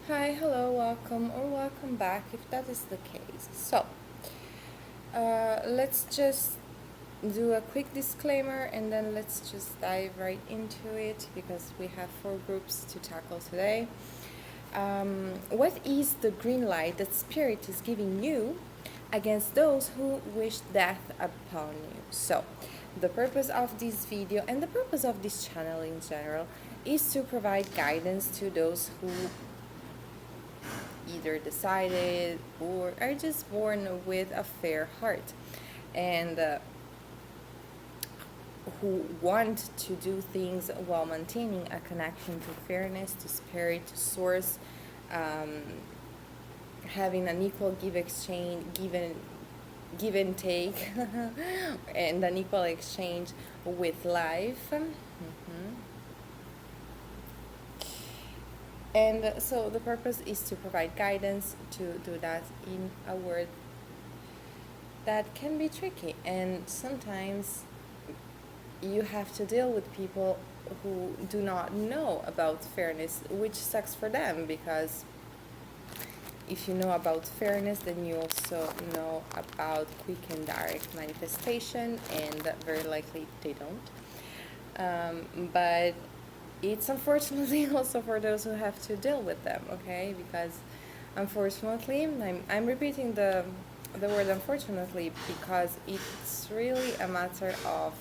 Hi, hello, welcome or welcome back if that is the case. Let's just do a quick disclaimer and then let's just dive right into it because we have four groups to tackle today. What is the green light that Spirit is giving you against those who wish death upon you? The purpose of this video and the purpose of this channel in general is to provide guidance to those who either decided or are just born with a fair heart and who want to do things while maintaining a connection to fairness, to spirit, to source, um, having an equal give and take, and an equal exchange with life. And so the purpose is to provide guidance to do that in a world that can be tricky. And sometimes you have to deal with people who do not know about fairness, which sucks for them because if you know about fairness, then you also know about quick and direct manifestation, and very likely they don't. But it's unfortunately also for those who have to deal with them, okay? Because unfortunately, I'm repeating the word unfortunately because it's really a matter of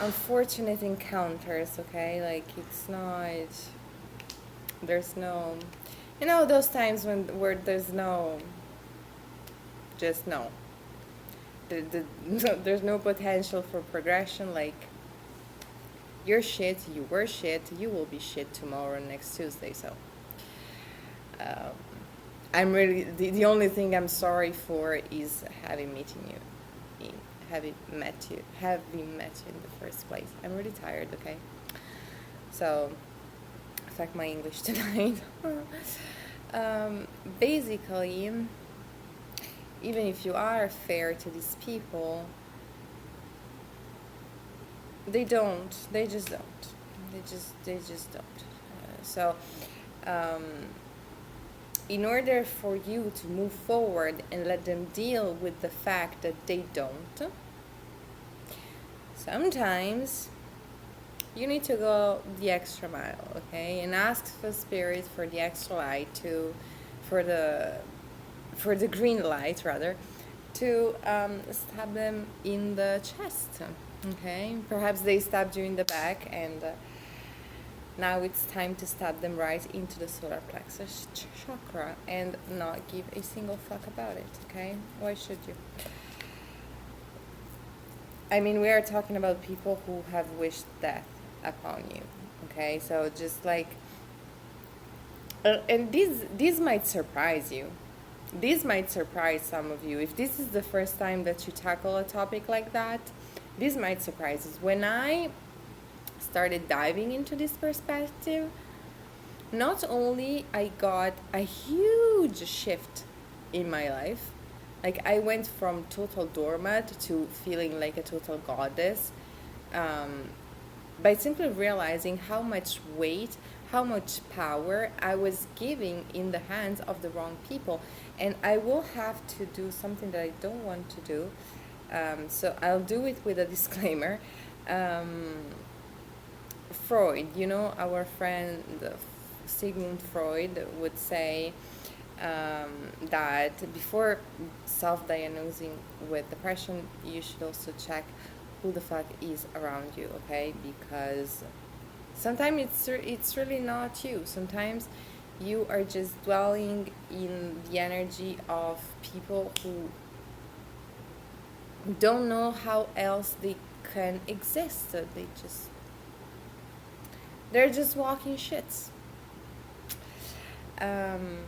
unfortunate encounters, okay? Like it's not, there's no, those times where there's no, just no. There's no potential for progression, like you're shit, you were shit, you will be shit tomorrow, next Tuesday. So um, I'm really the only thing I'm sorry for is having met you in the first place. I'm really tired. Okay, so fuck my English tonight. Basically, even if you are fair to these people, they don't. They just don't. They just don't. So, in order for you to move forward and let them deal with the fact that they don't, sometimes you need to go the extra mile, okay, and ask for spirit for the extra light for the for the green light rather, to stab them in the chest. Okay, perhaps they stabbed you in the back, and now it's time to stab them right into the solar plexus chakra and not give a single fuck about it. Okay, why should you? I mean, we are talking about people who have wished death upon you. Okay, so just like, and this might surprise you. This might surprise some of you. If this is the first time that you tackle a topic like that, this might surprise us. When I started diving into this perspective, not only I got a huge shift in my life, like I went from total doormat to feeling like a total goddess, by simply realizing how much weight, how much power I was giving in the hands of the wrong people. And I will have to do something that I don't want to do. So I'll do it with a disclaimer. Freud, our friend Sigmund Freud would say that before self-diagnosing with depression, you should also check who the fuck is around you, okay? Because sometimes it's really not you. Sometimes you are just dwelling in the energy of people who don't know how else they can exist. They're just walking shits. And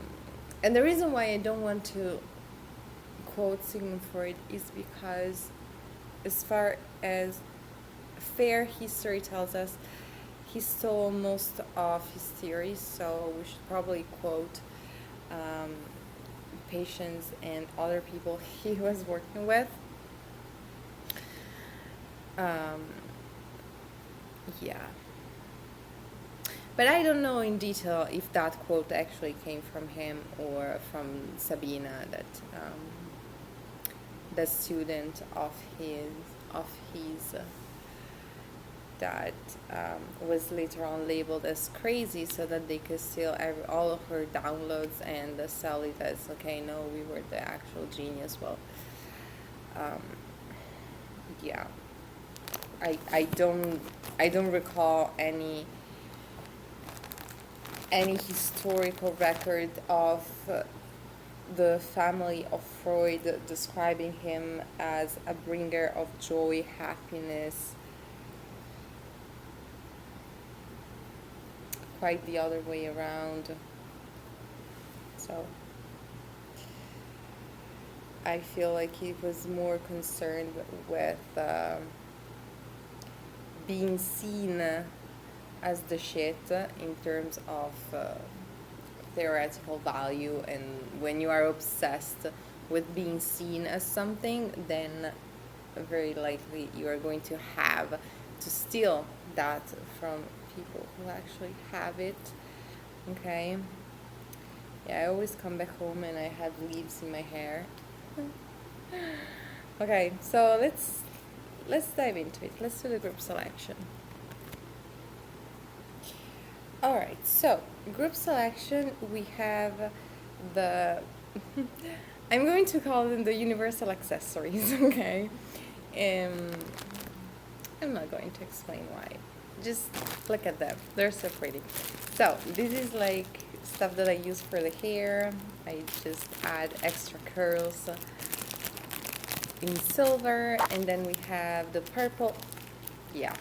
the reason why I don't want to quote Sigmund Freud is because, as far as fair history tells us, he stole most of his theories, so we should probably quote patients and other people he was working with. Yeah. But I don't know in detail if that quote actually came from him or from Sabina, that the student of his that was later on labeled as crazy, so that they could steal all of her downloads and sell it as, okay, no, we were the actual genius. Well, um, yeah, I don't recall any historical record of the family of Freud describing him as a bringer of joy, happiness. Quite the other way around. So I feel like he was more concerned with being seen as the shit in terms of theoretical value, and when you are obsessed with being seen as something, then very likely you are going to have to steal that from people who actually have it. Okay. Yeah, I always come back home and I have leaves in my hair. Okay, so let's dive into it. Let's do the group selection. All right, so group selection, we have the I'm going to call them the universal accessories. Okay. um I'm not going to explain why, just look at them, they're so pretty. So this is like stuff that I use for the hair. I just add extra curls in silver. And then we have the purple, yeah,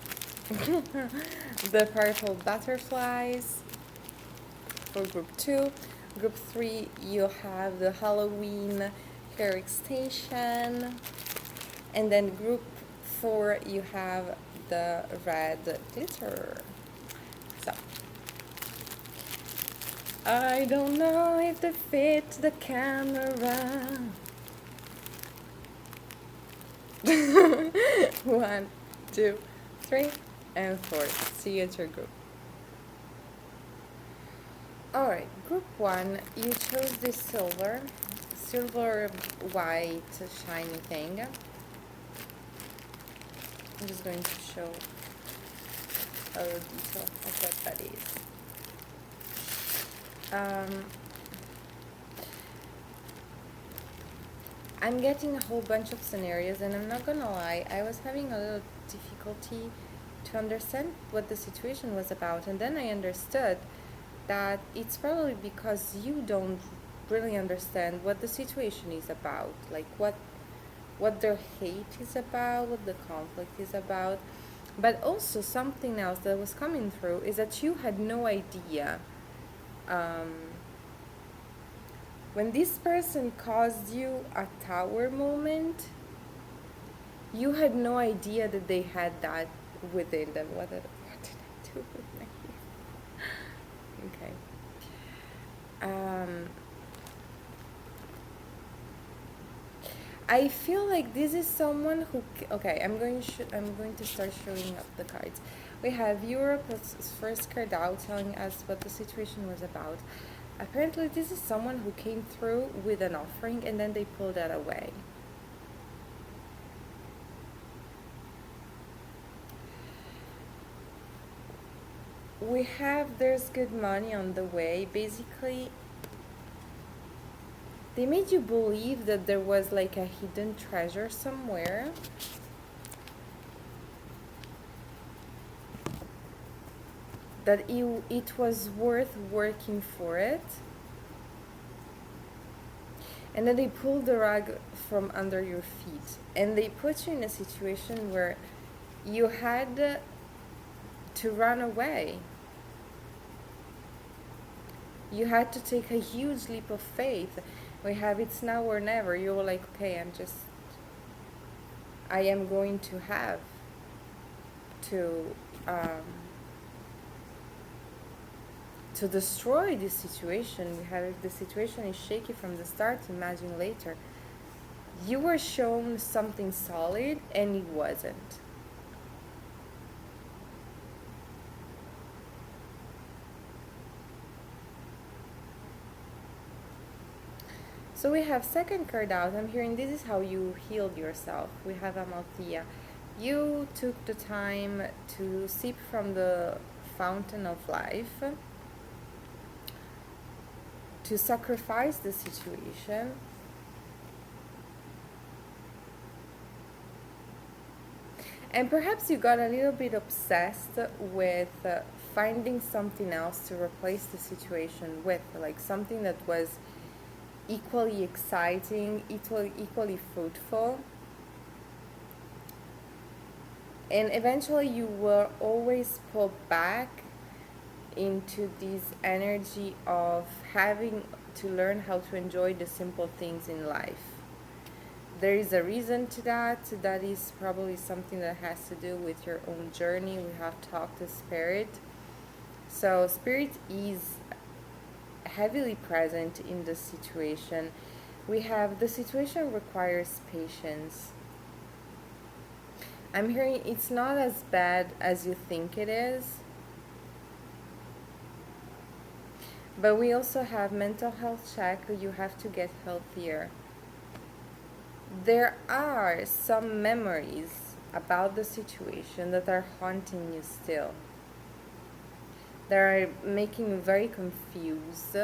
the purple butterflies for group 2. Group 3, you have the Halloween hair extension. And then group 4, you have the red glitter. So I don't know if they fit the camera. 1, 2, 3, and 4. See you at your group. Alright, group 1, you chose this silver white shiny thing. I'm just going to show a little detail of what that is. I'm getting a whole bunch of scenarios, and I'm not gonna lie, I was having a little difficulty to understand what the situation was about, and then I understood that it's probably because you don't really understand what the situation is about, like what their hate is about, what the conflict is about. But also something else that was coming through is that you had no idea, when this person caused you a tower moment, you had no idea that they had that within them. What did I do with my hair? Okay. I feel like this is someone who. Okay, I'm going to start showing up the cards. We have Europe's first card out, telling us what the situation was about. Apparently, this is someone who came through with an offering and then they pulled that away. We have there's good money on the way. Basically, they made you believe that there was like a hidden treasure somewhere. That it was worth working for it. And then they pulled the rug from under your feet. And they put you in a situation where you had to run away. You had to take a huge leap of faith. We have it's now or never. You were like, okay, I am going to have to destroy this situation. We have, if the situation is shaky from the start, imagine later. You were shown something solid and it wasn't. So we have second card out. I'm hearing this is how you healed yourself. We have Amalthea. You took the time to sip from the fountain of life, to sacrifice the situation, and perhaps you got a little bit obsessed with finding something else to replace the situation with, like something that was equally exciting, equally fruitful. And eventually you will always pull back into this energy of having to learn how to enjoy the simple things in life. There is a reason to that. That is probably something that has to do with your own journey. We have talked to Spirit. So Spirit is heavily present in the situation. We have the situation requires patience. I'm hearing it's not as bad as you think it is. But we also have mental health check. You have to get healthier. There are some memories about the situation that are haunting you still. They are making you very confused,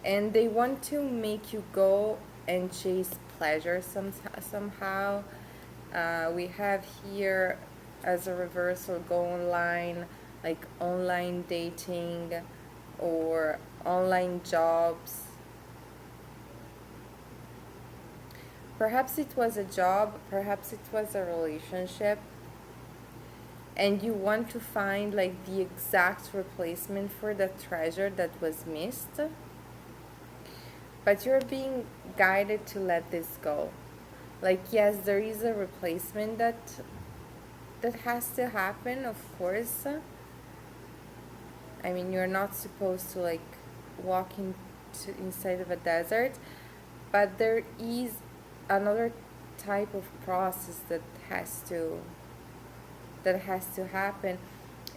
and they want to make you go and chase pleasure somehow. We have here as a reversal, go online, like online dating or online jobs. Perhaps it was a job, perhaps it was a relationship, and you want to find like the exact replacement for the treasure that was missed, but you're being guided to let this go. Like, yes, there is a replacement that has to happen, of course. I mean, you're not supposed to like walk inside of a desert, but there is another type of process that has to happen.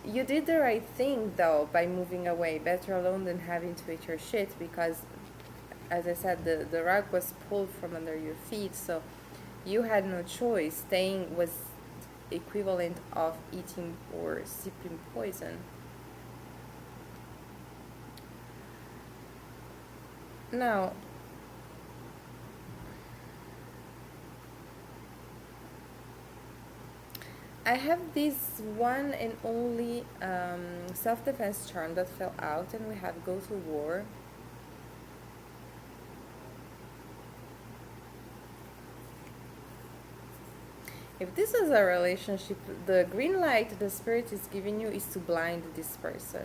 You did the right thing though by moving away. Better alone than having to eat your shit, because as I said, the rug was pulled from under your feet, so you had no choice. Staying was equivalent of eating or sipping poison. Now, I have this one and only self-defense charm that fell out, and we have go to war. If this is a relationship, the green light the spirit is giving you is to blind this person.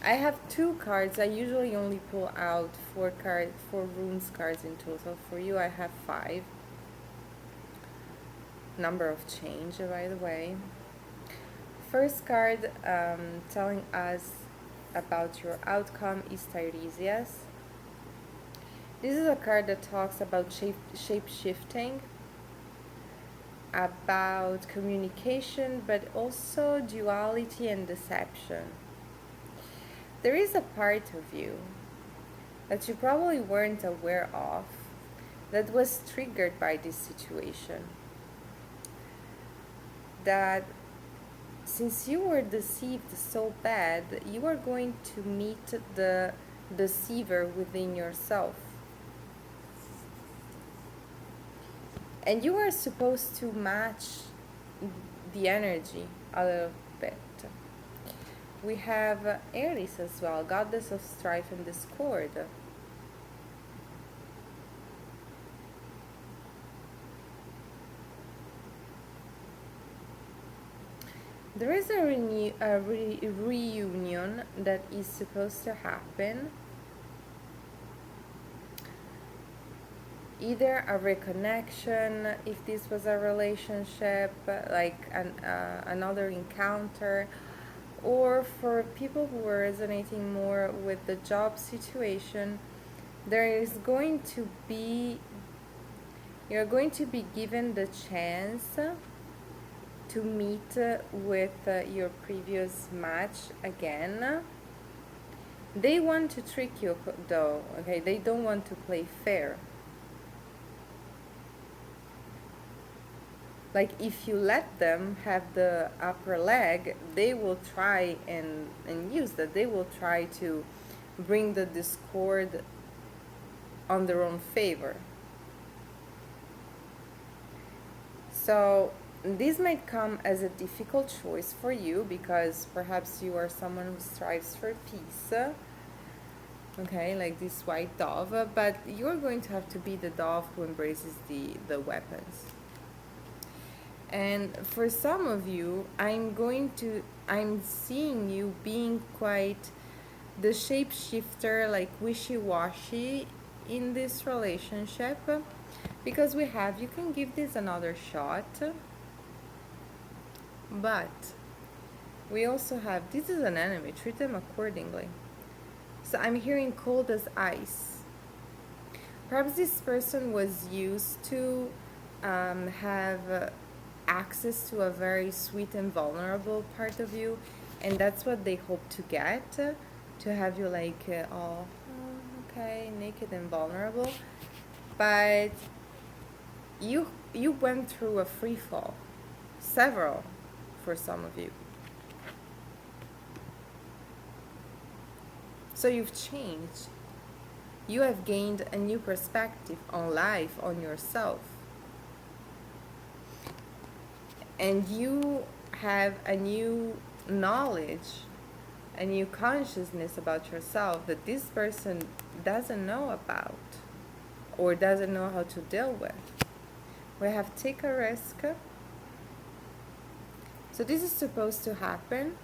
I have 2 cards. I usually only pull out 4 runes cards in total. For you, I have 5. Number of change, by the way. First card telling us about your outcome is Tiresias. This is a card that talks about shape shifting, about communication, but also duality and deception. There is a part of you that you probably weren't aware of that was triggered by this situation. That since you were deceived so bad, you are going to meet the deceiver within yourself. And you are supposed to match the energy a little bit. We have Aries as well, goddess of strife and discord. There is a reunion that is supposed to happen. Either a reconnection, if this was a relationship, like another encounter, or for people who are resonating more with the job situation, you're going to be given the chance to meet with your previous match again. They want to trick you though, okay? They don't want to play fair. Like if you let them have the upper leg, they will try and use that. They will try to bring the discord on their own favor. So this might come as a difficult choice for you because perhaps you are someone who strives for peace, okay, like this white dove, but you're going to have to be the dove who embraces the weapons. And for some of you, I'm seeing you being quite the shapeshifter, like wishy-washy in this relationship, because you can give this another shot, but we also have, this is an enemy, treat them accordingly. So I'm hearing cold as ice. Perhaps this person was used to have access to a very sweet and vulnerable part of you, and that's what they hope to get, to have you like all okay, naked and vulnerable. But you went through a free fall, several for some of you. So you've changed. You have gained a new perspective on life, on yourself. And you have a new knowledge, a new consciousness about yourself that this person doesn't know about or doesn't know how to deal with. We have take a risk. So this is supposed to happen.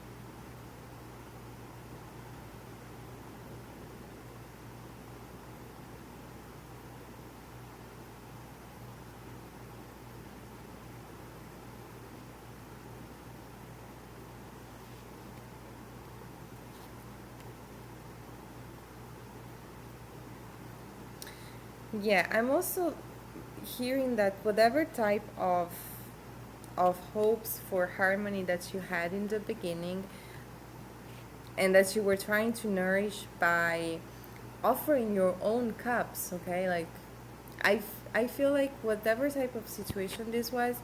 Yeah, I'm also hearing that whatever type of hopes for harmony that you had in the beginning and that you were trying to nourish by offering your own cups, okay? Like I feel like whatever type of situation this was,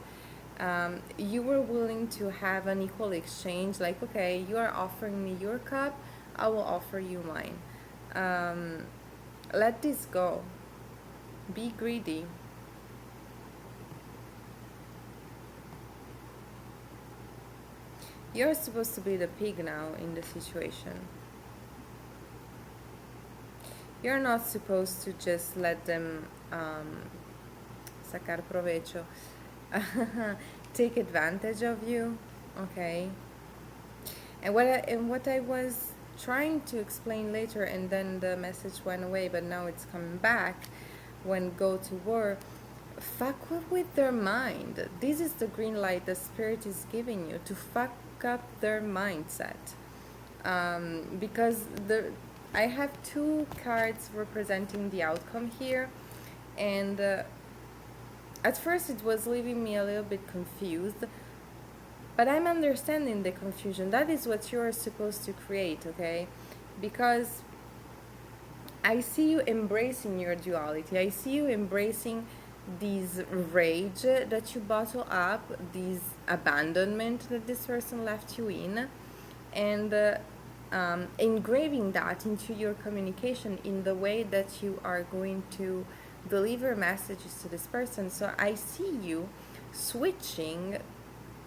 you were willing to have an equal exchange. Like, okay, you are offering me your cup, I will offer you mine. Let this go. Be greedy. You're supposed to be the pig now in the situation. You're not supposed to just let them sacar provecho, take advantage of you, okay? And what I was trying to explain later, and then the message went away, but now it's coming back. When go to war, fuck with their mind. This is the green light the spirit is giving you to fuck up their mindset. Because I have two cards representing the outcome here, and at first it was leaving me a little bit confused, but I'm understanding the confusion. That is what you're supposed to create, okay? Because I see you embracing your duality. I see you embracing this rage that you bottle up, this abandonment that this person left you in, and engraving that into your communication in the way that you are going to deliver messages to this person. So I see you switching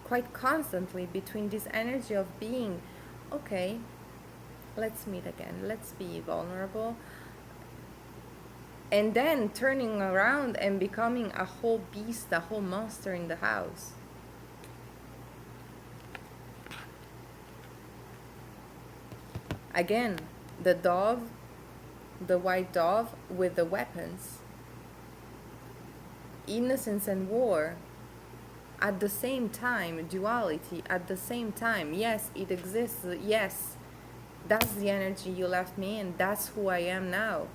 quite constantly between this energy of being, okay, let's meet again, let's be vulnerable, and then turning around and becoming a whole beast, a whole monster in the house. Again, the dove, the white dove with the weapons. Innocence and war at the same time, duality at the same time. Yes, it exists. Yes, that's the energy you left me in. That's who I am now.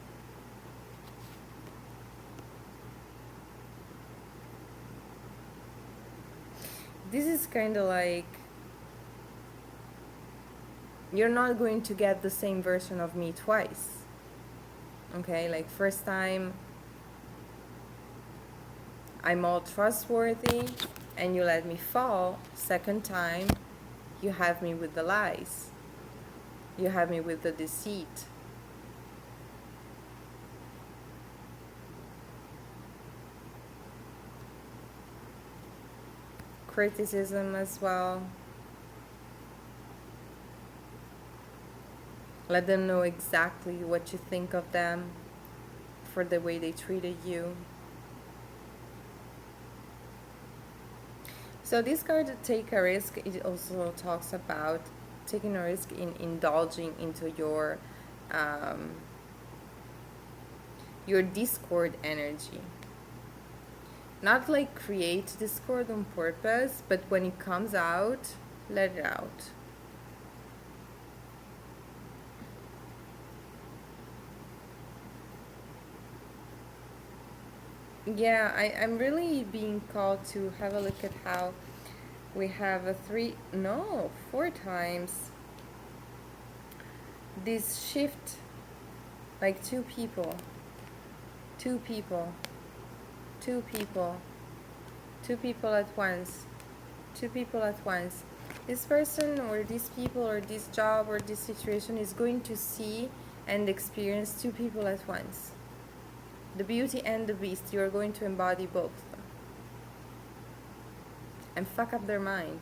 This is kind of like you're not going to get the same version of me twice. Okay, like first time I'm all trustworthy and you let me fall. Second time, you have me with the lies. You have me with the deceit. Criticism as well. Let them know exactly what you think of them for the way they treated you. So this card, take a risk, it also talks about taking a risk in indulging into your discord energy. Not like create discord on purpose, but when it comes out, let it out. Yeah, I'm really being called to have a look at how we have four times this shift, like two people, two people, two people, two people at once, two people at once. This person or these people or this job or this situation is going to see and experience two people at once. The beauty and the beast, you are going to embody both and fuck up their mind.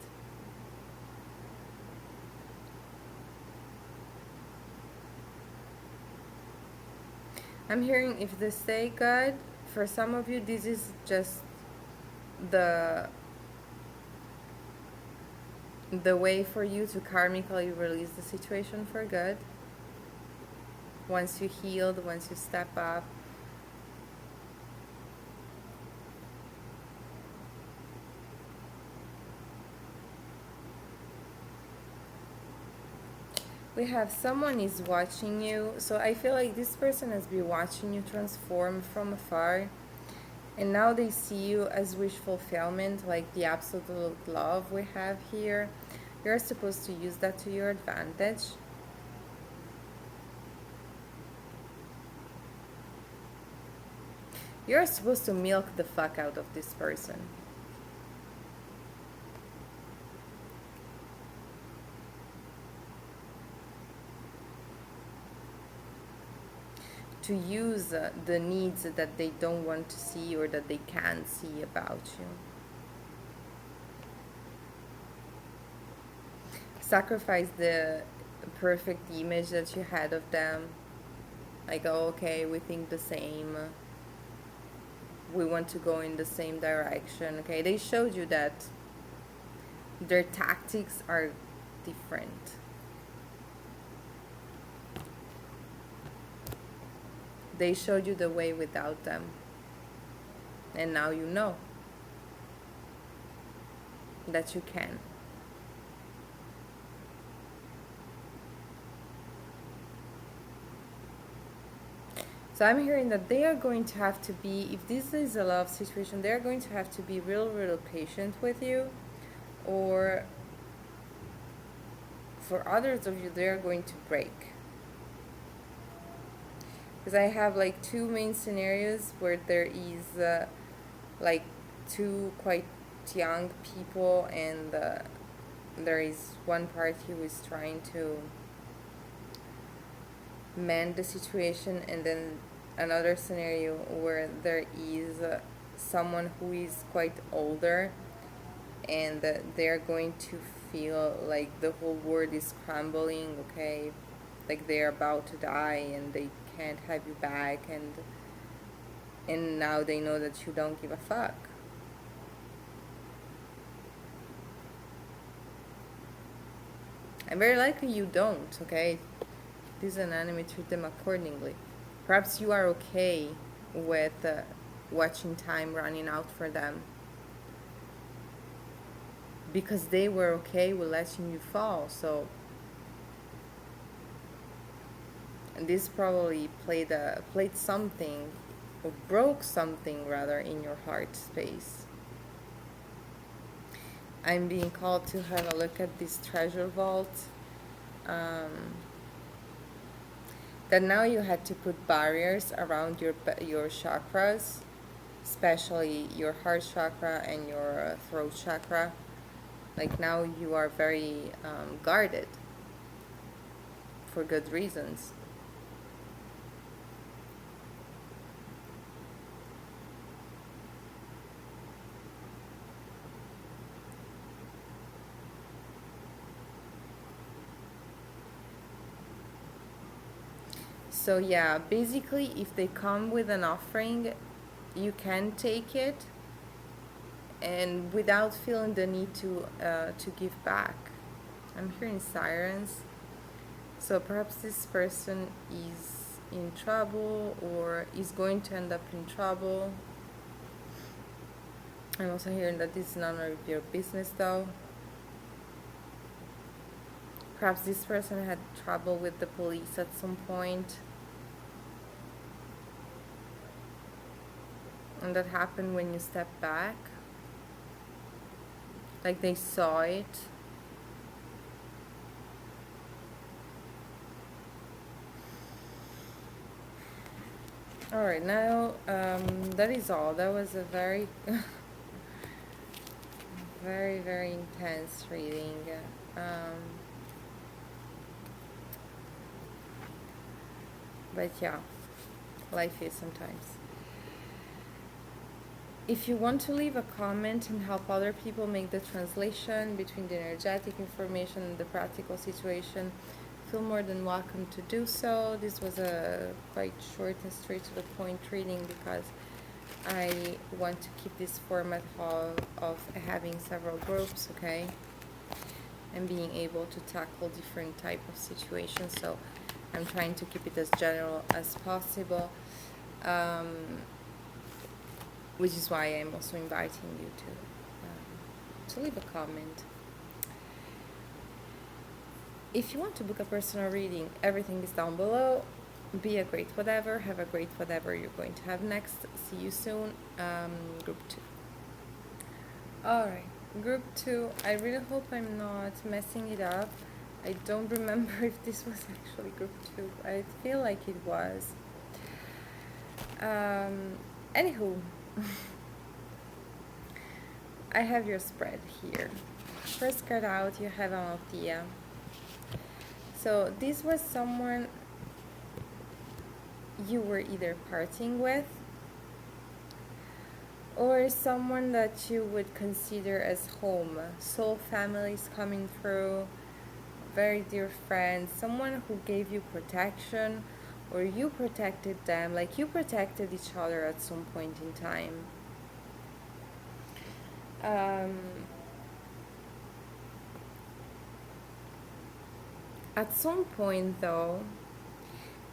I'm hearing if they stay good, for some of you, this is just the way for you to karmically release the situation for good. Once you healed, once you step up. We have someone is watching you, so I feel like this person has been watching you transform from afar, and now they see you as wish fulfillment, like the absolute love we have here. You're supposed to use that to your advantage. You're supposed to milk the fuck out of this person. To use the needs that they don't want to see or that they can't see about you. Sacrifice the perfect image that you had of them. Like, oh, okay, we think the same. We want to go in the same direction. Okay, they showed you that their tactics are different. They showed you the way without them. And now you know that you can. So I'm hearing that they are going to have to be, if this is a love situation, they're going to have to be real patient with you. Or for others of you, they're going to break. Because I have like two main scenarios where there is like two quite young people, and there is one party who is trying to mend the situation, and then another scenario where there is someone who is quite older, and they're going to feel like the whole world is crumbling, okay, like they're about to die and they can't have you back, and now they know that you don't give a fuck. And very likely you don't, okay? This is an enemy, treat them accordingly. Perhaps you are okay with watching time running out for them, because they were okay with letting you fall. So and this probably played something, or broke something rather, in your heart space. I'm being called to have a look at this treasure vault. that now you had to put barriers around your chakras, especially your heart chakra and your throat chakra. Like now you are very guarded for good reasons. So yeah, basically if they come with an offering, you can take it and without feeling the need to give back. I'm hearing sirens. So perhaps this person is in trouble or is going to end up in trouble. I'm also hearing that this is none of your business though. Perhaps this person had trouble with the police at some point. And that happened when you step back. Like they saw it. Alright, now that is all. That was a very, very, very intense reading. But yeah, life is sometimes. If you want to leave a comment and help other people make the translation between the energetic information and the practical situation, feel more than welcome to do so. This was a quite short and straight to the point reading because I want to keep this format of having several groups, okay? And being able to tackle different type of situations. So I'm trying to keep it as general as possible. Which is why I'm also inviting you to leave a comment. If you want to book a personal reading, everything is down below. Be a great whatever. Have a great whatever you're going to have next. See you soon. Group 2. Alright, group 2. I really hope I'm not messing it up. I don't remember if this was actually group 2. I feel like it was. Anywho. I have your spread here. First card out, you have Althea. So this was someone you were either parting with or someone that you would consider as home. Soul families coming through, very dear friends, someone who gave you protection or you protected them, like you protected each other at some point in time. At some point though,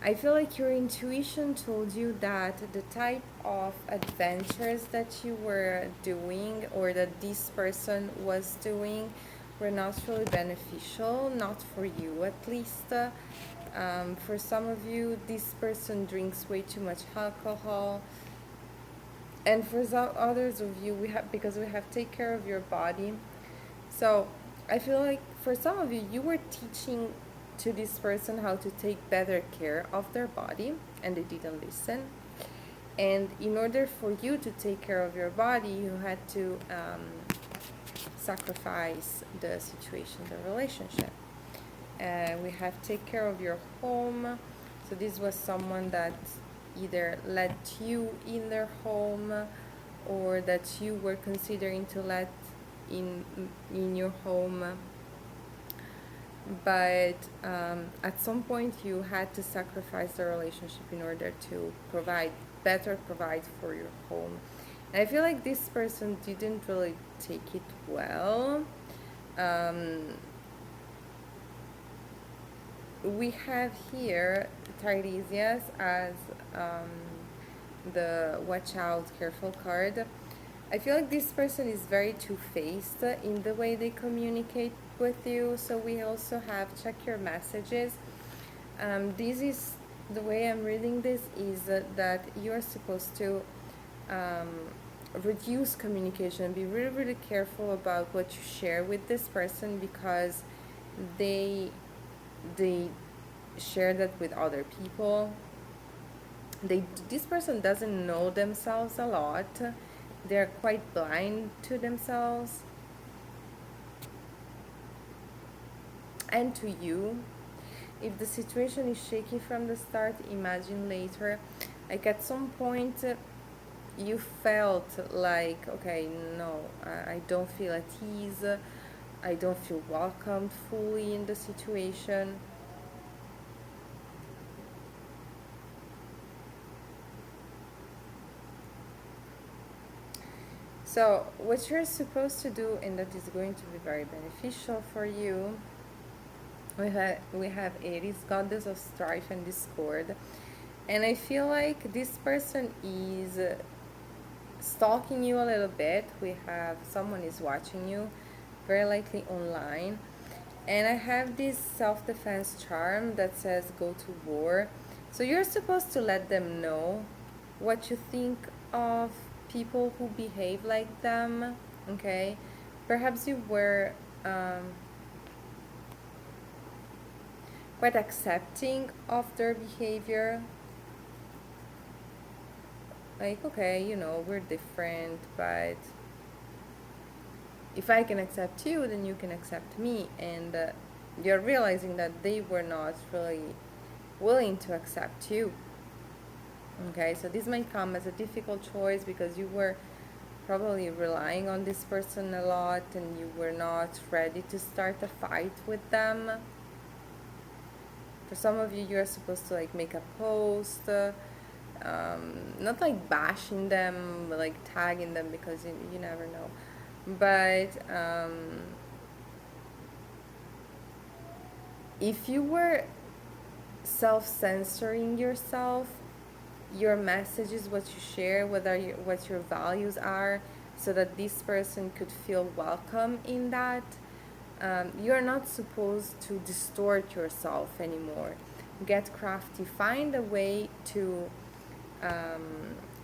I feel like your intuition told you that the type of adventures that you were doing or that this person was doing were not really beneficial, not for you at least. For some of you, this person drinks way too much alcohol. And for some others of you, because we have take care of your body. So I feel like for some of you, you were teaching to this person how to take better care of their body and they didn't listen. And in order for you to take care of your body, you had to sacrifice the situation, the relationship. We have take care of your home. So this was someone that either let you in their home or that you were considering to let in your home. But at some point you had to sacrifice the relationship in order to provide for your home. And I feel like this person didn't really take it well. We have here Tiresias as the watch out, careful card. I feel like this person is very two-faced in the way they communicate with you. So we also have check your messages. This is the way I'm reading this is that you're supposed to reduce communication. Be really, really careful about what you share with this person because they they share that with other people. This person doesn't know themselves a lot. They're quite blind to themselves and to you. If the situation is shaky from the start, imagine later, like at some point, you felt like, okay, no, I don't feel at ease, I don't feel welcomed fully in the situation. So, what you're supposed to do, and that is going to be very beneficial for you, we have Aries, goddess of strife and discord, and I feel like this person is stalking you a little bit. We have someone is watching you, very likely online, and I have this self-defense charm that says go to war. So you're supposed to let them know what you think of people who behave like them. Okay, perhaps you were quite accepting of their behavior, like, okay, we're different, but if I can accept you, then you can accept me. And you're realizing that they were not really willing to accept you. Okay, so this might come as a difficult choice because you were probably relying on this person a lot and you were not ready to start a fight with them. For some of you, you're supposed to like make a post, not like bashing them, but like tagging them, because you never know. But if you were self-censoring yourself, your messages, what you share, what your values are, so that this person could feel welcome in that, you're not supposed to distort yourself anymore. Get crafty. Find a way to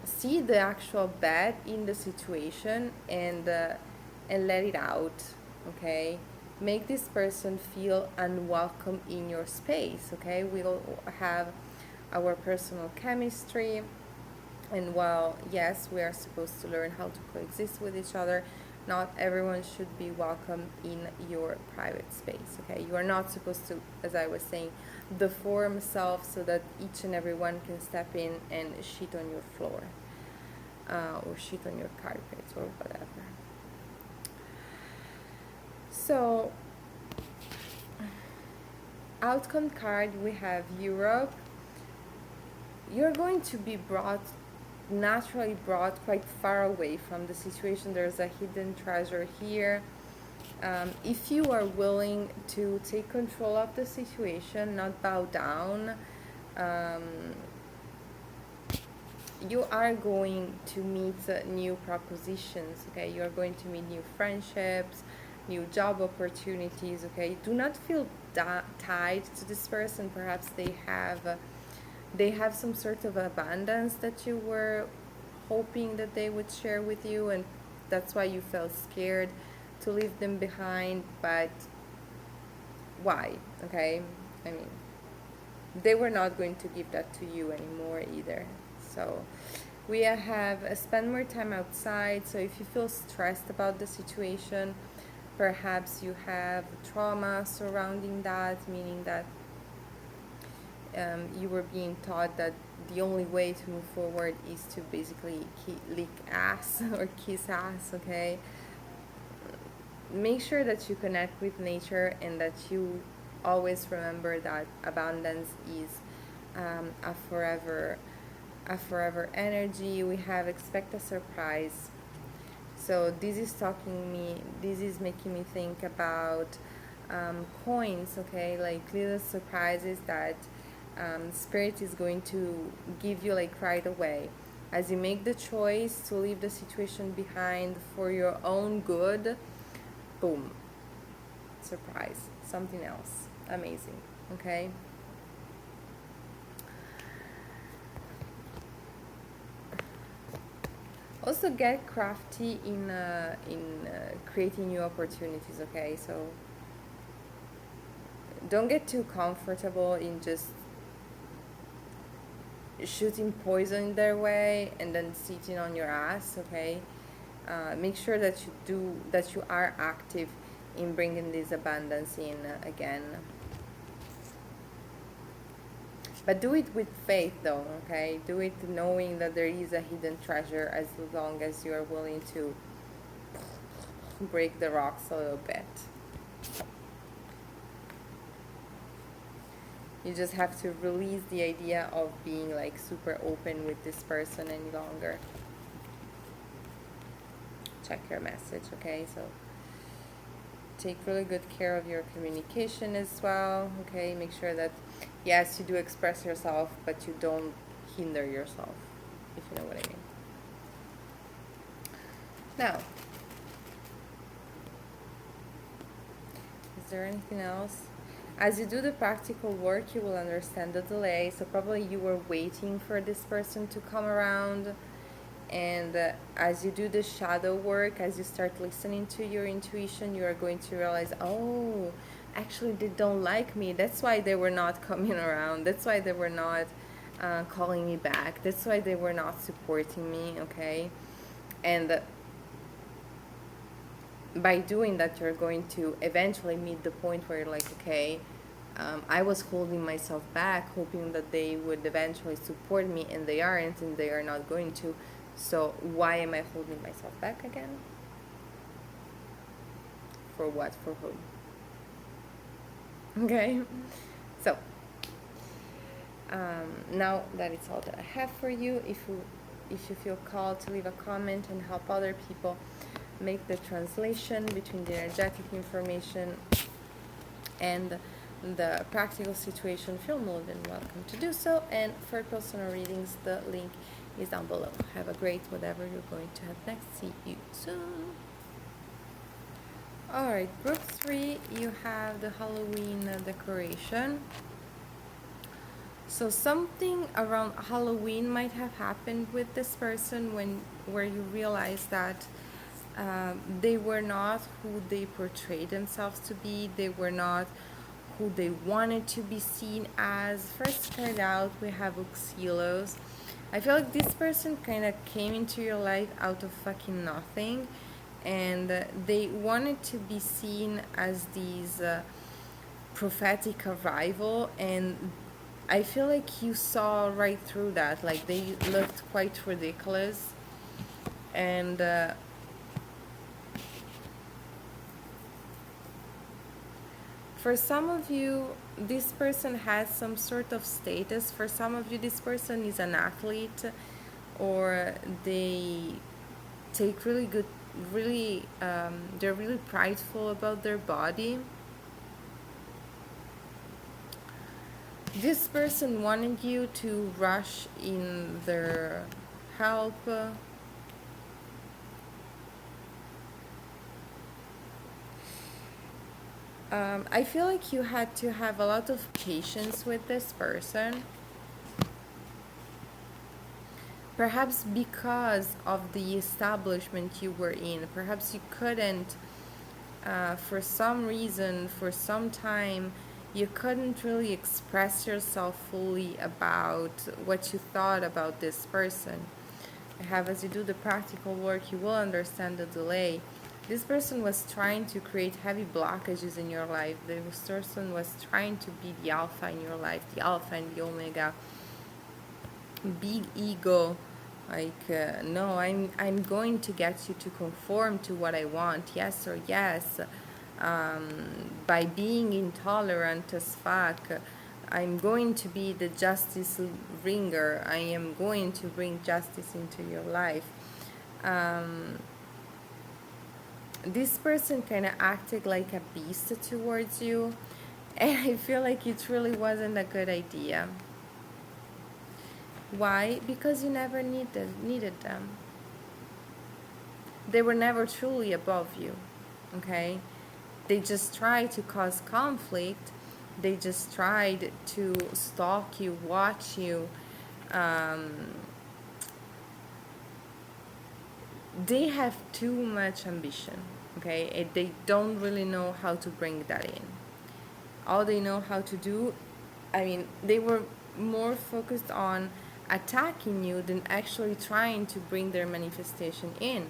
see the actual bad in the situation and let it out. Okay, make this person feel unwelcome in your space. Okay, we'll have our personal chemistry, and while yes, we are supposed to learn how to coexist with each other, not everyone should be welcome in your private space. Okay, you are not supposed to, as I was saying, deform self so that each and every one can step in and shit on your floor, or shit on your carpet or whatever. So, outcome card, we have Europe. You're going to be naturally brought quite far away from the situation. There's a hidden treasure here. If you are willing to take control of the situation, not bow down, you are going to meet new propositions. Okay, you are going to meet new friendships, new job opportunities. Okay, do not feel tied to this person. Perhaps they have some sort of abundance that you were hoping that they would share with you, and that's why you felt scared to leave them behind. But why? Okay, I mean, they were not going to give that to you anymore either. So we have spend more time outside. So if you feel stressed about the situation, perhaps you have trauma surrounding that, meaning that you were being taught that the only way to move forward is to basically lick ass or kiss ass. Okay, make sure that you connect with nature and that you always remember that abundance is a forever energy. We have expect a surprise. So this is making me think about coins. Okay, like little surprises that spirit is going to give you like right away as you make the choice to leave the situation behind for your own good. Boom, surprise, something else amazing. Okay, also get crafty in creating new opportunities. Okay, so don't get too comfortable in just shooting poison their way and then sitting on your ass, okay? Make sure that you are active in bringing this abundance in again. But do it with faith, though, okay? Do it knowing that there is a hidden treasure, as long as you are willing to break the rocks a little bit. You just have to release the idea of being like super open with this person any longer. Check your message, okay? So take really good care of your communication as well, okay? Make sure that, yes, you do express yourself, but you don't hinder yourself, if you know what I mean. Now, is there anything else? As you do the practical work, you will understand the delay. So probably you were waiting for this person to come around. And as you do the shadow work, as you start listening to your intuition, you are going to realize, oh, actually they don't like me. That's why they were not coming around. That's why they were not calling me back. That's why they were not supporting me, okay? And by doing that, you're going to eventually meet the point where you're like, okay, I was holding myself back, hoping that they would eventually support me, and they aren't, and they are not going to. So why am I holding myself back again? For what? For whom? Okay. So now that it's all that I have for you, if you feel called to leave a comment and help other people make the translation between the energetic information and the practical situation, feel more than welcome to do so. And for personal readings, the link is down below. Have a great whatever you're going to have next. See you soon. Alright, group 3, you have the Halloween decoration. So something around Halloween might have happened with this person where you realize that they were not who they portrayed themselves to be. They were not who they wanted to be seen as. First card out, we have Uxielos. I feel like this person kind of came into your life out of fucking nothing, and they wanted to be seen as these prophetic arrival, and I feel like you saw right through that. Like, they looked quite ridiculous, and for some of you, this person has some sort of status. For some of you, this person is an athlete, or they take they're really prideful about their body. This person wanted you to rush in their help. I feel like you had to have a lot of patience with this person. Perhaps because of the establishment you were in. Perhaps you couldn't, for some reason, for some time, you couldn't really express yourself fully about what you thought about this person. As you do the practical work, you will understand the delay. This person was trying to create heavy blockages in your life. This person was trying to be the alpha in your life, the alpha and the omega. Big ego, like, no, I'm going to get you to conform to what I want, yes or yes. By being intolerant as fuck, I'm going to be the justice bringer. I am going to bring justice into your life. This person kind of acted like a beast towards you, and I feel like it really wasn't a good idea. Why? Because you never needed them. They were never truly above you, okay? They just tried to cause conflict. They just tried to stalk you, watch you. They have too much ambition, okay? And they don't really know how to bring that in. all they know how to do, I mean, they were more focused on attacking you than actually trying to bring their manifestation in.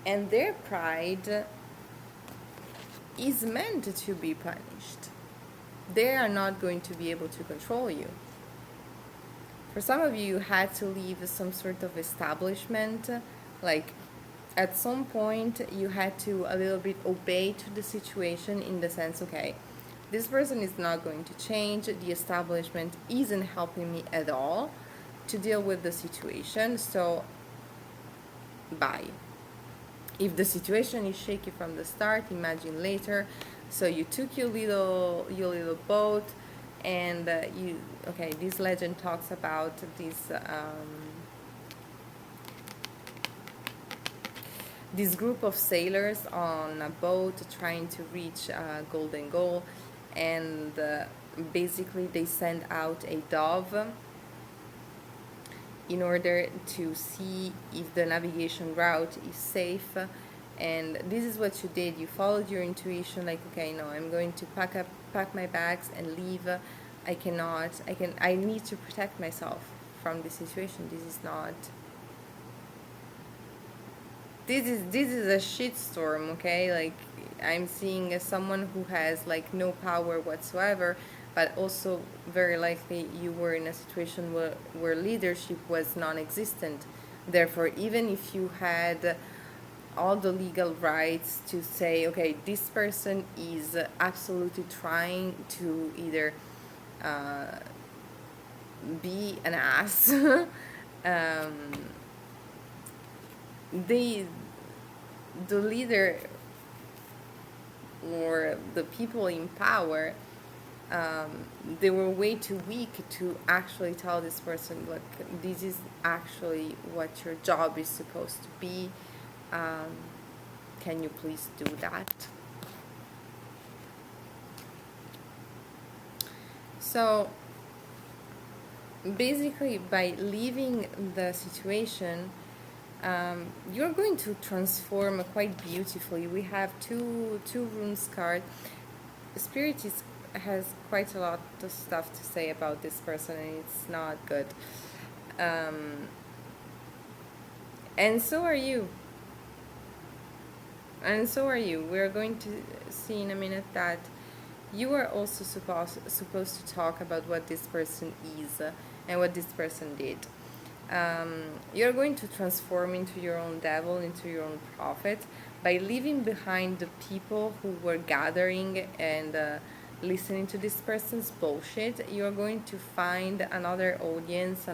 And their pride is meant to be punished. They are not going to be able to control you. For some of you, you had to leave some sort of establishment, like at some point you had to a little bit obey to the situation, in the sense, okay, this person is not going to change, the establishment isn't helping me at all to deal with the situation, so bye. If the situation is shaky from the start, imagine later. So you took your little boat, and you, okay, this legend talks about this group of sailors on a boat trying to reach a golden goal, and basically they send out a dove in order to see if the navigation route is safe. And this is what you did. You followed your intuition, like, okay, no, I'm going to pack my bags and leave. I need to protect myself from this situation. This is a shitstorm, okay? Like, I'm seeing someone who has like no power whatsoever, but also very likely you were in a situation where leadership was non-existent. Therefore, even if you had all the legal rights to say, okay, this person is absolutely trying to either be an ass, they, the leader or the people in power, they were way too weak to actually tell this person, look, this is actually what your job is supposed to be. Can you please do that? So basically, by leaving the situation, you're going to transform quite beautifully. We have two runes card. Spirit has quite a lot of stuff to say about this person, and it's not good. And so are you. And so are you. We're going to see in a minute that you are also supposed to talk about what this person is and what this person did. You're going to transform into your own devil, into your own prophet, by leaving behind the people who were gathering and listening to this person's bullshit. You're going to find another audience,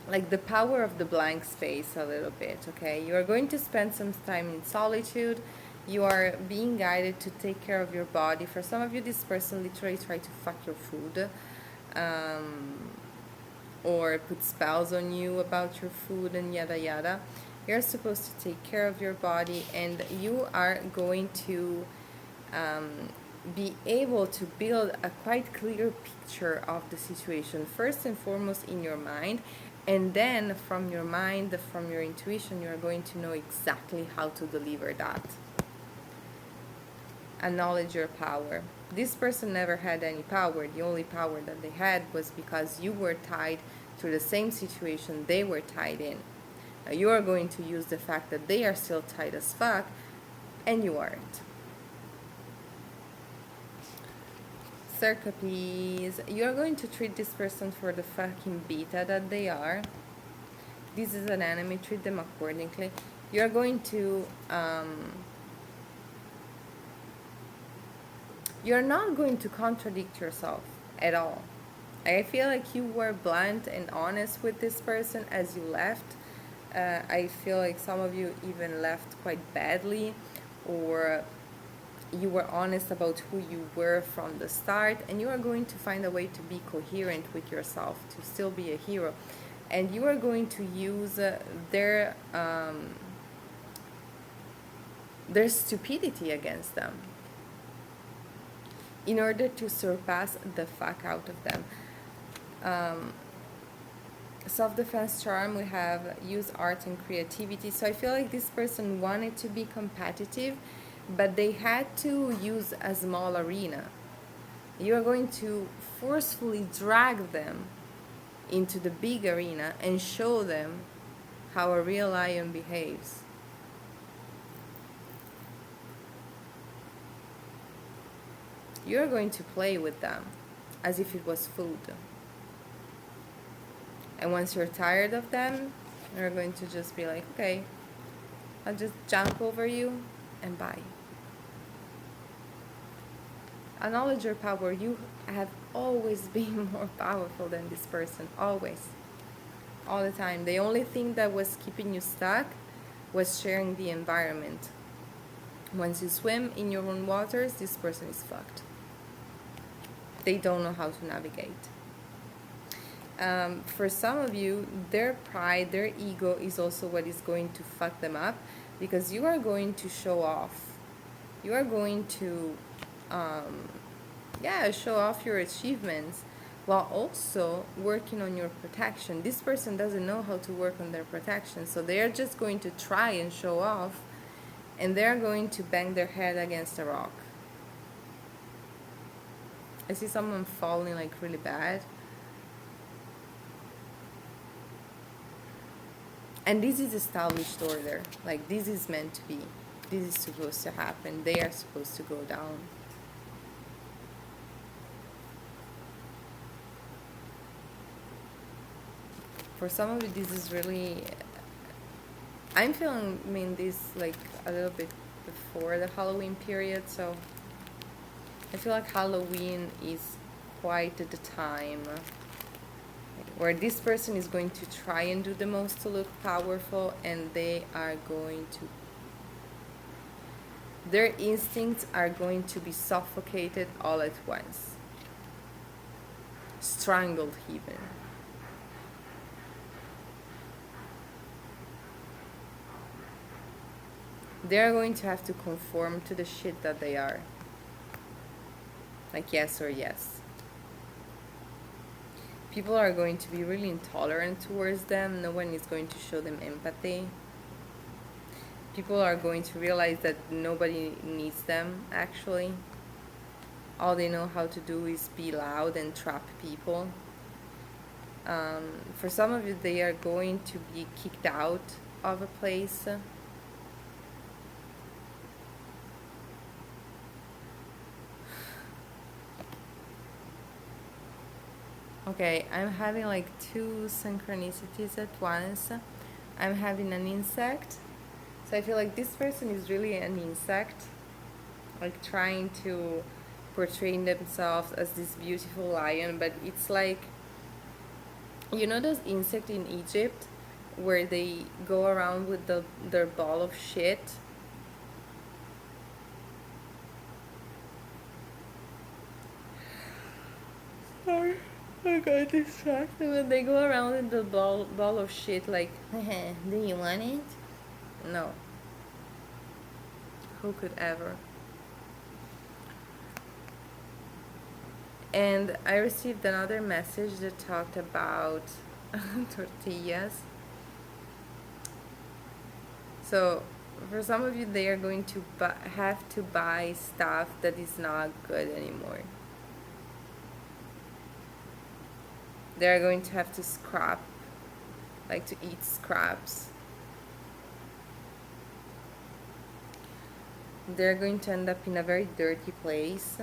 like the power of the blank space a little bit, okay? You are going to spend some time in solitude. You are being guided to take care of your body. For some of you, this person literally tried to fuck your food, or put spells on you about your food and yada yada. You're supposed to take care of your body, and you are going to be able to build a quite clear picture of the situation, first and foremost in your mind, and then from your mind, from your intuition, you're going to know exactly how to deliver that. Acknowledge your power. This person never had any power. The only power that they had was because you were tied to the same situation they were tied in. Now you are going to use the fact that they are still tied as fuck, and you aren't. Circle, please. You're going to treat this person for the fucking beta that they are. This is an enemy. Treat them accordingly. You're going to you're not going to contradict yourself at all. I feel like you were blunt and honest with this person as you left. I feel like some of you even left quite badly, or you were honest about who you were from the start, and you are going to find a way to be coherent with yourself, to still be a hero. And you are going to use their stupidity against them in order to surpass the fuck out of them. Self-defense charm, we have use art and creativity. So I feel like this person wanted to be competitive, but they had to use a small arena. You are going to forcefully drag them into the big arena and show them how a real lion behaves. You're going to play with them as if it was food. And once you're tired of them, you're going to just be like, okay, I'll just jump over you and bye. Acknowledge your power. You have always been more powerful than this person. Always. All the time. The only thing that was keeping you stuck was sharing the environment. Once you swim in your own waters, this person is fucked. They don't know how to navigate. For some of you, their pride, their ego is also what is going to fuck them up, because you are going to show off. You are going to, show off your achievements while also working on your protection. This person doesn't know how to work on their protection, so they are just going to try and show off, and they're going to bang their head against a rock. I see someone falling like really bad. And this is established order. Like, this is meant to be. This is supposed to happen. They are supposed to go down. For some of you, this is really... I'm feeling this like a little bit before the Halloween period, so I feel like Halloween is quite at the time where this person is going to try and do the most to look powerful, and they are going to... Their instincts are going to be suffocated all at once. Strangled even. They are going to have to conform to the shit that they are. Like yes or yes. People are going to be really intolerant towards them. No one is going to show them empathy. People are going to realize that nobody needs them, actually. All they know how to do is be loud and trap people. For some of you, they are going to be kicked out of a place. Okay, I'm having like two synchronicities at once. I'm having an insect. So I feel like this person is really an insect. Like trying to portray themselves as this beautiful lion. But it's like, you know those insects in Egypt where they go around with their ball of shit? Sorry. I got distracted. When they go around in the ball of shit like, do you want it? No. Who could ever? And I received another message that talked about tortillas. So for some of you, they are going to have to buy stuff that is not good anymore. They're going to have to scrap, like to eat scraps. They're going to end up in a very dirty place.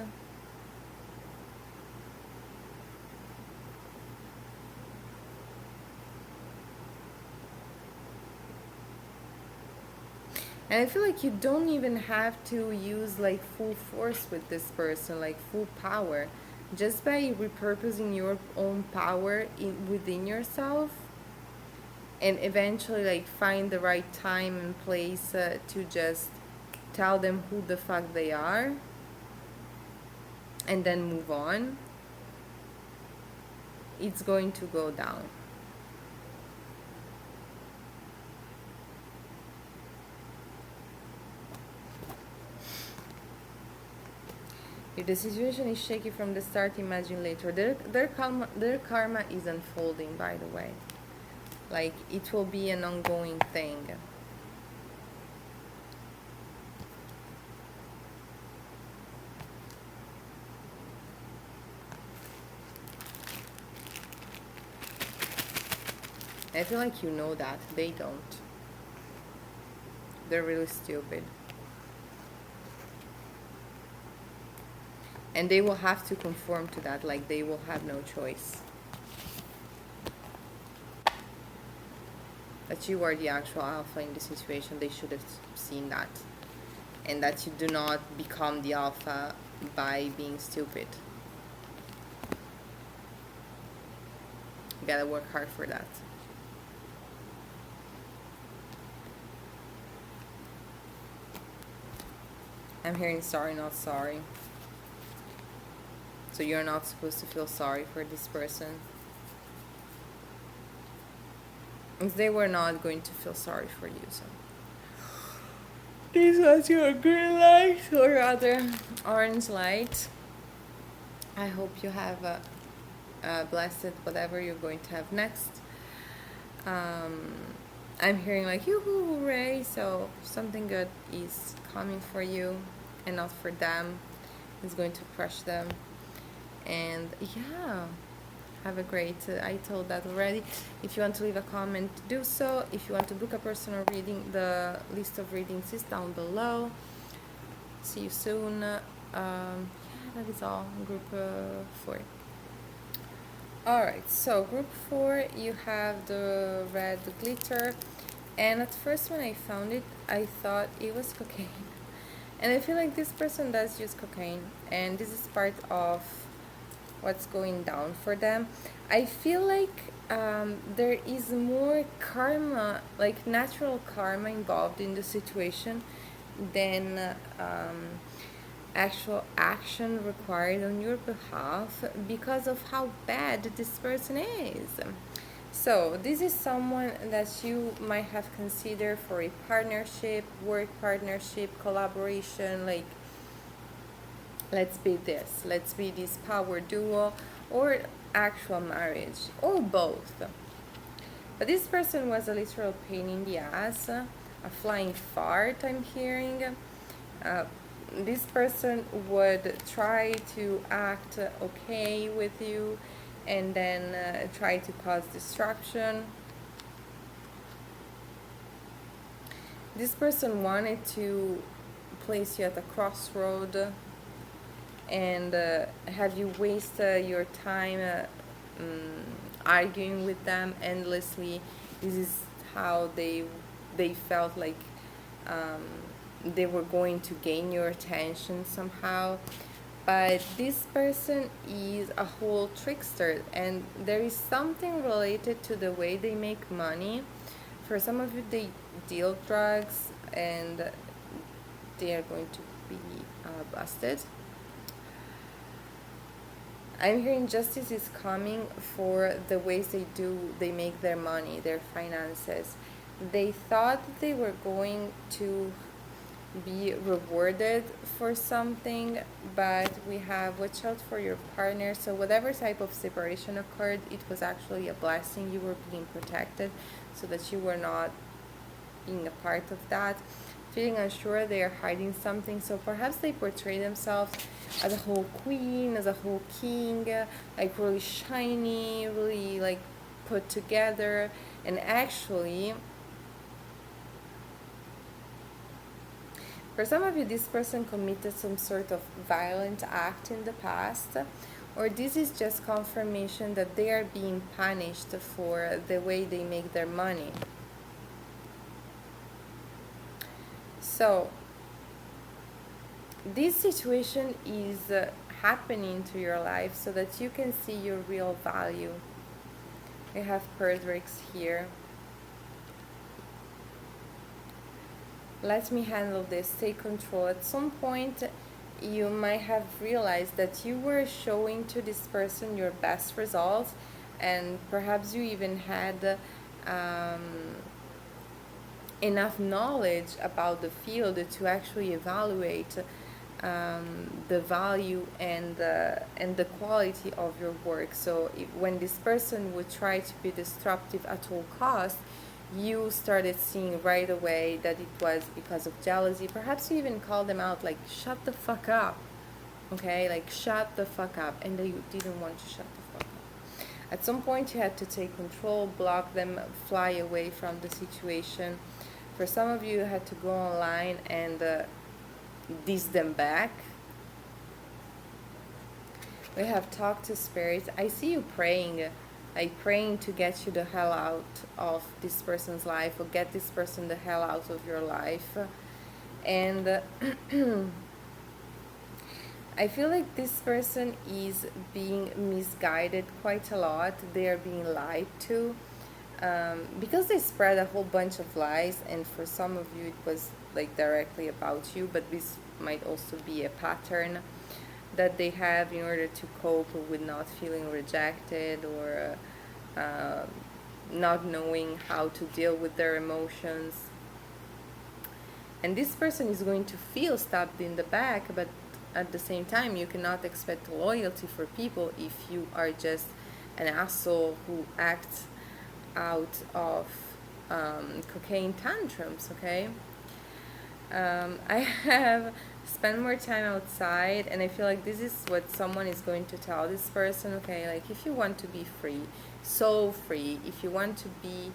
And I feel like you don't even have to use like full force with this person, like full power. Just by repurposing your own power within yourself, and eventually like find the right time and place to just tell them who the fuck they are and then move on, it's going to go down. If the situation is shaky from the start, imagine later. Their karma is unfolding, by the way. Like, it will be an ongoing thing. I feel like you know that. They don't. They're really stupid. And they will have to conform to that, like they will have no choice. That you are the actual alpha in the situation, they should have seen that. And that you do not become the alpha by being stupid. You gotta work hard for that. I'm hearing sorry, not sorry. So you're not supposed to feel sorry for this person. If they were not going to feel sorry for you, so. This was your green light, or rather, orange light. I hope you have a blessed whatever you're going to have next. I'm hearing like, yoo-hoo, hooray, so something good is coming for you and not for them. It's going to crush them. And yeah, have a great, I told that already. If you want to leave a comment, do so. If you want to book a personal reading, the list of readings is down below. See you soon. Yeah, that is all. Group 4. Alright, so group 4, you have the red glitter. And at first when I found it, I thought it was cocaine. And I feel like this person does use cocaine. And this is part of what's going down for them. I feel like there is more karma, like natural karma involved in the situation than actual action required on your behalf because of how bad this person is. So this is someone that you might have considered for a partnership, work partnership, collaboration, like let's be this power duo, or actual marriage, or both. But this person was a literal pain in the ass, a flying fart, I'm hearing. This person would try to act okay with you and then try to cause disruption. This person wanted to place you at a crossroad and have you waste your time arguing with them endlessly. This is how they felt like they were going to gain your attention somehow. But this person is a whole trickster, and there is something related to the way they make money. For some of you, they deal drugs and they are going to be busted. I'm hearing justice is coming for the ways they make their money, their finances. They thought they were going to be rewarded for something, but we have watch out for your partner. So whatever type of separation occurred, it was actually a blessing. You were being protected so that you were not being a part of that. Feeling unsure, they are hiding something, so perhaps they portray themselves as a whole queen, as a whole king, like really shiny, really like put together, and actually for some of you, this person committed some sort of violent act in the past, or this is just confirmation that they are being punished for the way they make their money. So this situation is happening to your life so that you can see your real value. We have Perdrix here. Let me handle this, take control. At some point, you might have realized that you were showing to this person your best results, and perhaps you even had enough knowledge about the field to actually evaluate the value and the quality of your work. So when this person would try to be disruptive at all costs, you started seeing right away that it was because of jealousy. Perhaps you even called them out, like, shut the fuck up, okay? Like, shut the fuck up. And they didn't want to shut the fuck up. At some point, you had to take control, block them, fly away from the situation. For some of you, you had to go online and diss them back. We have talked to spirits. I see you praying, like praying to get you the hell out of this person's life, or get this person the hell out of your life. And I feel like this person is being misguided quite a lot. They are being lied to, because they spread a whole bunch of lies, and for some of you it was like directly about you, but this might also be a pattern that they have in order to cope with not feeling rejected, or not knowing how to deal with their emotions. And this person is going to feel stabbed in the back, but at the same time, you cannot expect loyalty for people if you are just an asshole who acts out of cocaine tantrums, okay? I have spent more time outside, and I feel like this is what someone is going to tell this person, okay? Like, if you want to be free, so free, if you want to be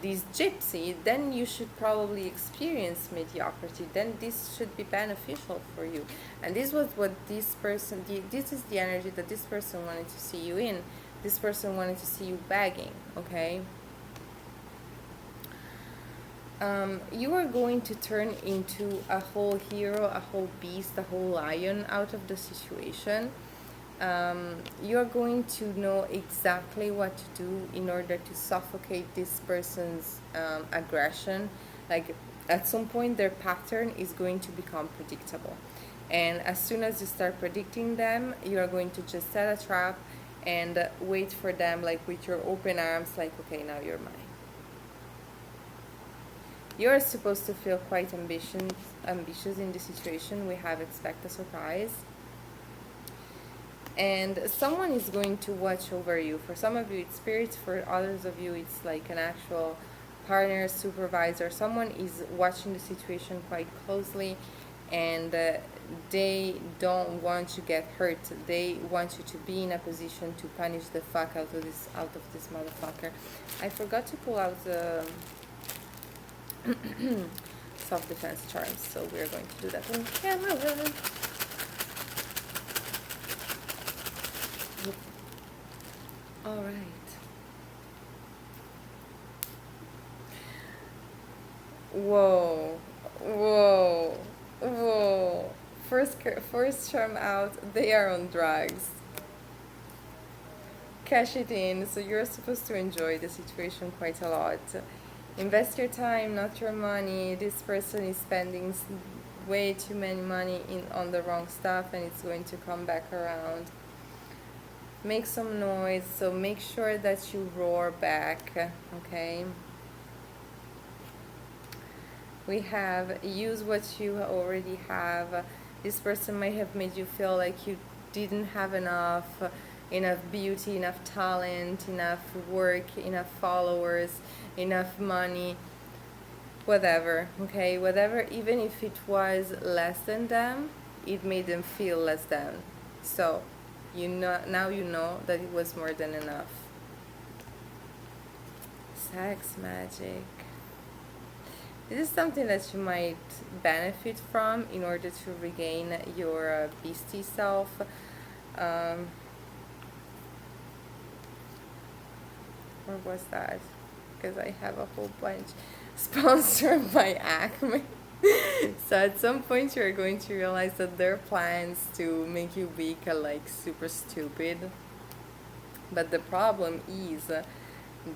this gypsy, then you should probably experience mediocrity. Then this should be beneficial for you. And this was what this person, this is the energy that this person wanted to see you in. This person wanted to see you begging, okay? You are going to turn into a whole hero, a whole beast, a whole lion out of the situation. You're going to know exactly what to do in order to suffocate this person's aggression. Like, at some point, their pattern is going to become predictable. And as soon as you start predicting them, you are going to just set a trap and wait for them, like, with your open arms, like, okay, now you're mine. You're supposed to feel quite ambitious in this situation. We have expect a surprise. And someone is going to watch over you. For some of you, it's spirits. For others of you, it's like an actual partner, supervisor. Someone is watching the situation quite closely, and they don't want you to get hurt. They want you to be in a position to punish the fuck out of this motherfucker. I forgot to pull out the self-defense charms, so we're going to do that on camera. All right. Whoa, whoa, whoa. First charm out, they are on drugs. Cash it in, so you're supposed to enjoy the situation quite a lot. Invest your time, not your money. This person is spending way too many money on the wrong stuff, and it's going to come back around. Make some noise, so make sure that you roar back, okay? We have use what you already have. This person might have made you feel like you didn't have enough beauty, enough talent, enough work, enough followers, enough money, whatever, okay? Whatever, even if it was less than them, it made them feel less than. So now you know that it was more than enough. Sex magic. This is something that you might benefit from in order to regain your beastie self. Or was that? Because I have a whole bunch. Sponsored by Acme. So at some point you're going to realize that their plans to make you weak are like super stupid. But the problem is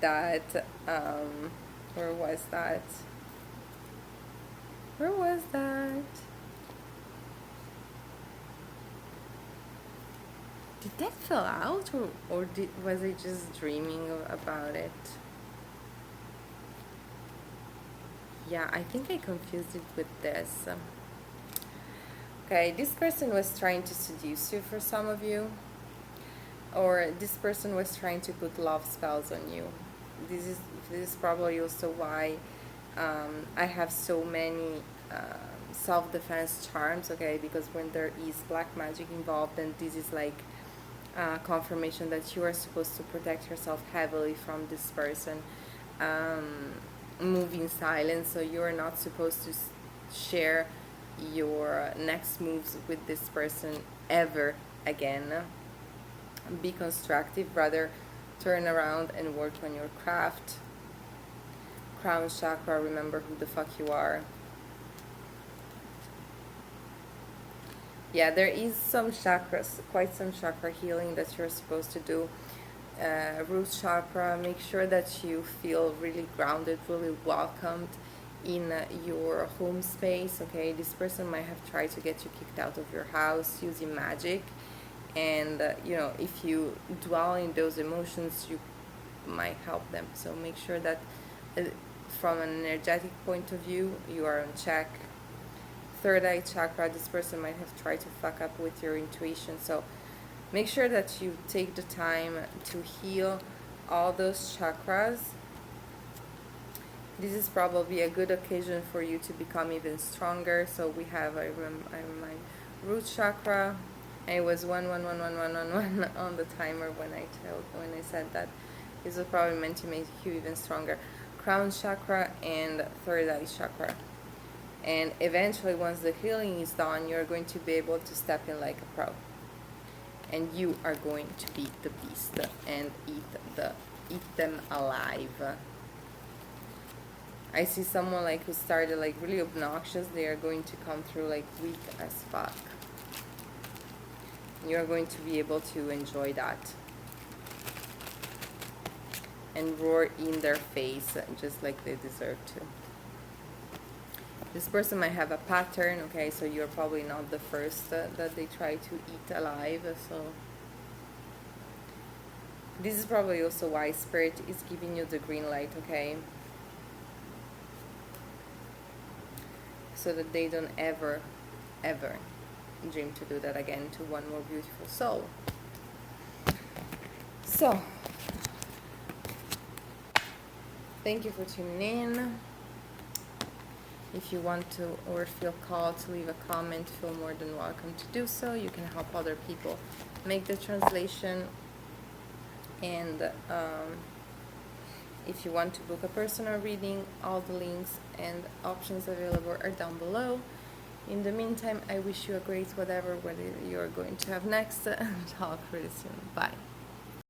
that, where was that? Where was that? Did that fill out, or was I just dreaming about it? Yeah, I think I confused it with this. Okay, this person was trying to seduce you for some of you, or this person was trying to put love spells on you. This is probably also why I have so many self-defense charms, okay? Because when there is black magic involved, then this is like confirmation that you are supposed to protect yourself heavily from this person. Move in silence, so you're not supposed to share your next moves with this person ever again. Be constructive, rather turn around and work on your craft. Crown chakra, remember who the fuck you are. Yeah, there is some chakras, quite some chakra healing that you're supposed to do. Root chakra, make sure that you feel really grounded, really welcomed in your home space. Okay, this person might have tried to get you kicked out of your house using magic, and if you dwell in those emotions, you might help them. So make sure that from an energetic point of view, you are on check. Third eye chakra, this person might have tried to fuck up with your intuition, so make sure that you take the time to heal all those chakras. This is probably a good occasion for you to become even stronger. So we have, I my root chakra, and it was 1 on the timer when I said that. This was probably meant to make you even stronger. Crown chakra and third eye chakra. And eventually, once the healing is done, you're going to be able to step in like a pro. And you are going to be the beast and eat them alive. I see someone like who started like really obnoxious. They are going to come through like weak as fuck. You're going to be able to enjoy that and roar in their face just like they deserve to. This person might have a pattern, okay, so you're probably not the first that they try to eat alive, so this is probably also why Spirit is giving you the green light, okay, so that they don't ever dream to do that again to one more beautiful soul. So, thank you for tuning in. If you want to or feel called to leave a comment, feel more than welcome to do so. You can help other people make the translation. And if you want to book a personal reading, all the links and options available are down below. In the meantime, I wish you a great whatever you're going to have next. Talk really soon. Bye.